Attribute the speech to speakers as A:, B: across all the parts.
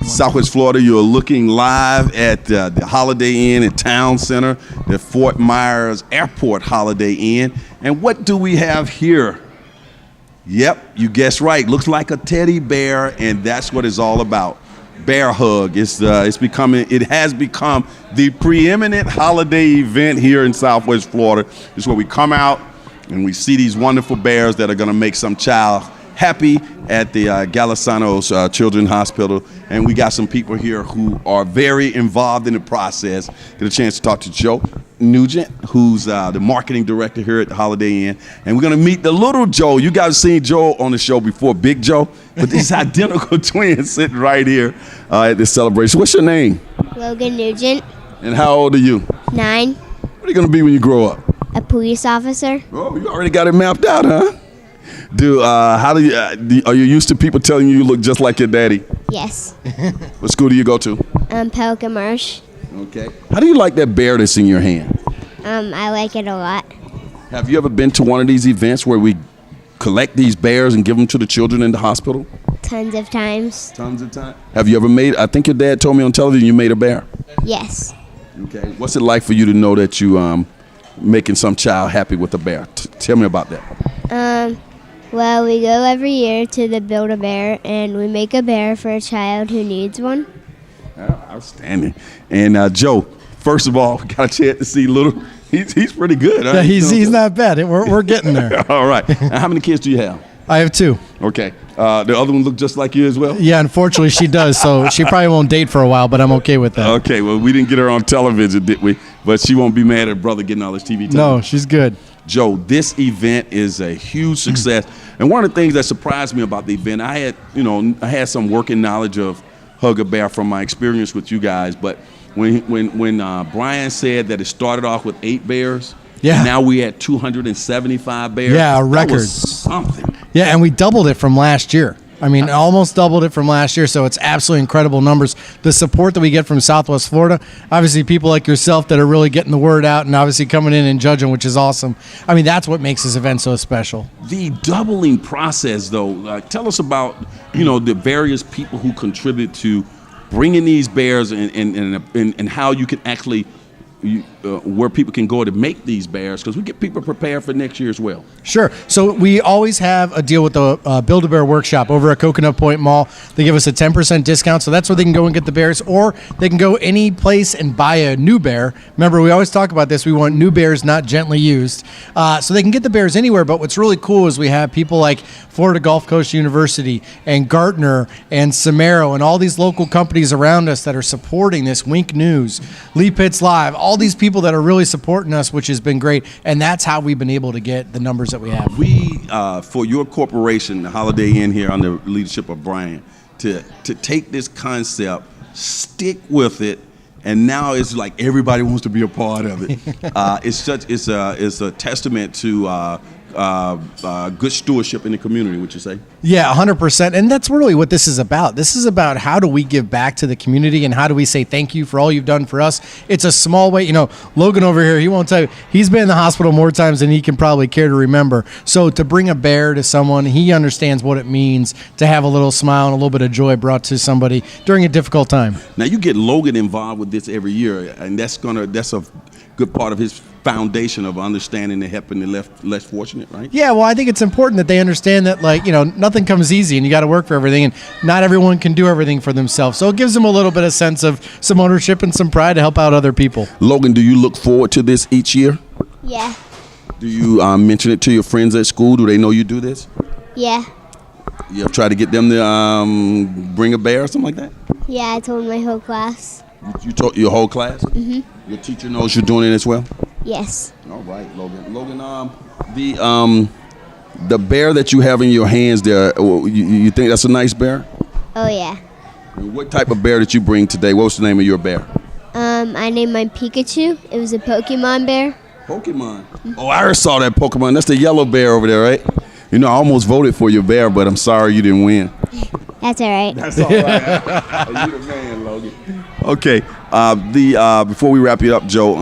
A: Southwest Florida. You're looking live at the Holiday Inn at Town Center, the Fort Myers Airport Holiday Inn. And what do we have here? Yep, you guessed right. Looks like a teddy bear, and that's what it's all about. Bear hug. It has become the preeminent holiday event here in Southwest Florida. It's where we come out and we see these wonderful bears that are going to make some child happy at the Galasanos Children's Hospital. And we got some people here who are very involved in the process. Get a chance to talk to Joe Nugent, who's the marketing director here at the Holiday Inn. And we're going to meet the little Joe. You guys have seen Joe on the show before, Big Joe. But these identical twins sitting right here at this celebration. What's your name?
B: Logan Nugent.
A: And how old are you?
B: 9.
A: What are you going to be when you grow up?
B: A police officer.
A: Oh, you already got it mapped out, huh? Are you used to people telling you look just like your daddy?
B: Yes.
A: What school do you go to?
B: Pelican Marsh.
A: Okay. How do you like that bear that's in your hand?
B: I like it a lot.
A: Have you ever been to one of these events where we collect these bears and give them to the children in the hospital?
B: Tons of times.
A: Tons of times. Have you ever I think your dad told me on television you made a bear.
B: Yes.
A: Okay. What's it like for you to know that you making some child happy with a bear? Tell me about that.
B: Well, we go every year to the Build-A-Bear, and we make a bear for a child who needs one.
A: Outstanding. And Joe, first of all, got a chance to see little. He's pretty good. Huh?
C: Yeah, he's not bad. We're getting there.
A: All right. And how many kids do you have?
C: I have 2.
A: Okay. The other one look just like you as well?
C: Yeah, unfortunately she does. So she probably won't date for a while, but I'm okay with that.
A: Okay. Well, we didn't get her on television, did we? But she won't be mad at her brother getting all this TV time.
C: No, she's good.
A: Joe, this event is a huge success. And one of the things that surprised me about the event, I had some working knowledge of Hug-A-Bear from my experience with you guys. But when Brian said that it started off with 8 bears,
C: yeah,
A: now we at 275 bears.
C: Yeah, a record.
A: That was something.
C: Yeah, and we doubled it from last year. I mean, almost doubled it from last year, so it's absolutely incredible numbers. The support that we get from Southwest Florida, obviously people like yourself that are really getting the word out and obviously coming in and judging, which is awesome. I mean, that's what makes this event so special.
A: The doubling process, though, tell us about, the various people who contribute to bringing these bears and how you can actually where people can go to make these bears, because we get people prepared for next year as well.
C: Sure. So we always have a deal with the Build-A-Bear Workshop over at Coconut Point Mall. They give us a 10% discount, so that's where they can go and get the bears, or they can go any place and buy a new bear. Remember, we always talk about this. We want new bears, not gently used. So they can get the bears anywhere, but what's really cool is we have people like Florida Gulf Coast University and Gartner and Samaro and all these local companies around us that are supporting this. Wink News, Lee Pitts Live, all these people that are really supporting us, which has been great, and that's how we've been able to get the numbers that we have.
A: We, for your corporation, the Holiday Inn here under the leadership of Brian, to take this concept, stick with it, and now it's like everybody wants to be a part of it. It's a testament to good stewardship in the community, would you say?
C: Yeah, 100%. And that's really what this is about. This is about how do we give back to the community and how do we say thank you for all you've done for us. It's a small way. Logan over here, he won't tell you. He's been in the hospital more times than he can probably care to remember. So to bring a bear to someone, he understands what it means to have a little smile and a little bit of joy brought to somebody during a difficult time.
A: Now, you get Logan involved with this every year, and that's a good part of his foundation of understanding and helping the less fortunate, right?
C: Yeah, well, I think it's important that they understand that, nothing comes easy and you got to work for everything, and not everyone can do everything for themselves. So it gives them a little bit of sense of some ownership and some pride to help out other people.
A: Logan, do you look forward to this each year?
B: Yeah.
A: Do you mention it to your friends at school? Do they know you do this?
B: Yeah.
A: You ever try to get them to bring a bear or something like that?
B: Yeah, I told my whole class.
A: You told your whole class? Mm-hmm. Your teacher knows you're doing it as well?
B: Yes.
A: All right, Logan. Logan, the bear that you have in your hands there, you think that's a nice bear?
B: Oh, yeah.
A: What type of bear did you bring today? What was the name of your bear?
B: I named mine Pikachu. It was a Pokemon bear.
A: Pokemon? Mm-hmm. Oh, I saw that Pokemon. That's the yellow bear over there, right? I almost voted for your bear, but I'm sorry you didn't win.
B: That's all right.
A: That's all right. You're the man, Logan. Okay. Before we wrap it up, Joe,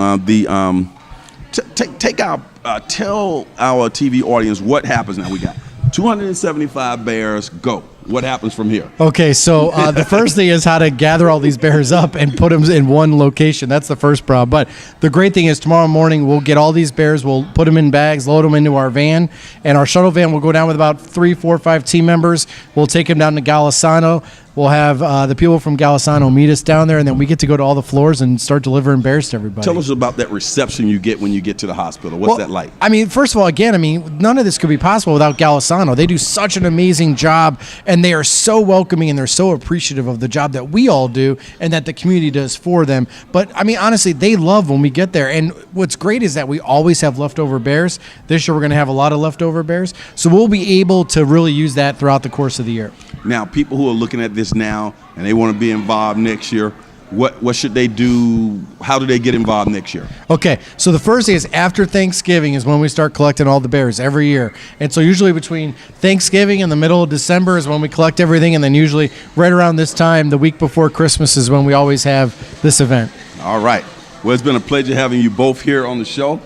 A: tell our TV audience what happens now. We got 275 bears. Go. What happens from here?
C: Okay, so the first thing is how to gather all these bears up and put them in one location. That's the first problem. But the great thing is tomorrow morning we'll get all these bears, we'll put them in bags, load them into our van, and our shuttle van will go down with about 3, 4, 5 team members. We'll take them down to Golisano. We'll have the people from Golisano meet us down there, and then we get to go to all the floors and start delivering bears to everybody.
A: Tell us about that reception you get when you get to the hospital. What's that like?
C: I mean, first of all, none of this could be possible without Golisano. They do such an amazing job, and they are so welcoming, and they're so appreciative of the job that we all do and that the community does for them. But, I mean, honestly, they love when we get there. And what's great is that we always have leftover bears. This year we're going to have a lot of leftover bears. So we'll be able to really use that throughout the course of the year.
A: Now, people who are looking at this now and they want to be involved next year, what should they do? How do they get involved next year?
C: Okay, so the first day is after Thanksgiving is when we start collecting all the bears every year. And so usually between Thanksgiving and the middle of December is when we collect everything, and then usually right around this time, the week before Christmas, is when we always have this event.
A: All right. Well, it's been a pleasure having you both here on the show.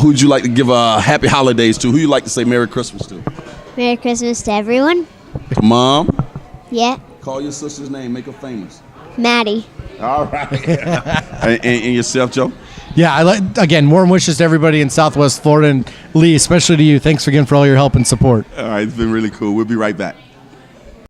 A: Who would you like to give happy holidays to? Who you like to say Merry Christmas to?
B: Merry Christmas to everyone.
A: To Mom?
B: Yeah.
A: Call your sister's name. Make her famous.
B: Maddie.
A: All right. and yourself, Joe?
C: Yeah, again, warm wishes to everybody in Southwest Florida, and Lee, especially to you. Thanks again for all your help and support.
A: All right, it's been really cool. We'll be right back.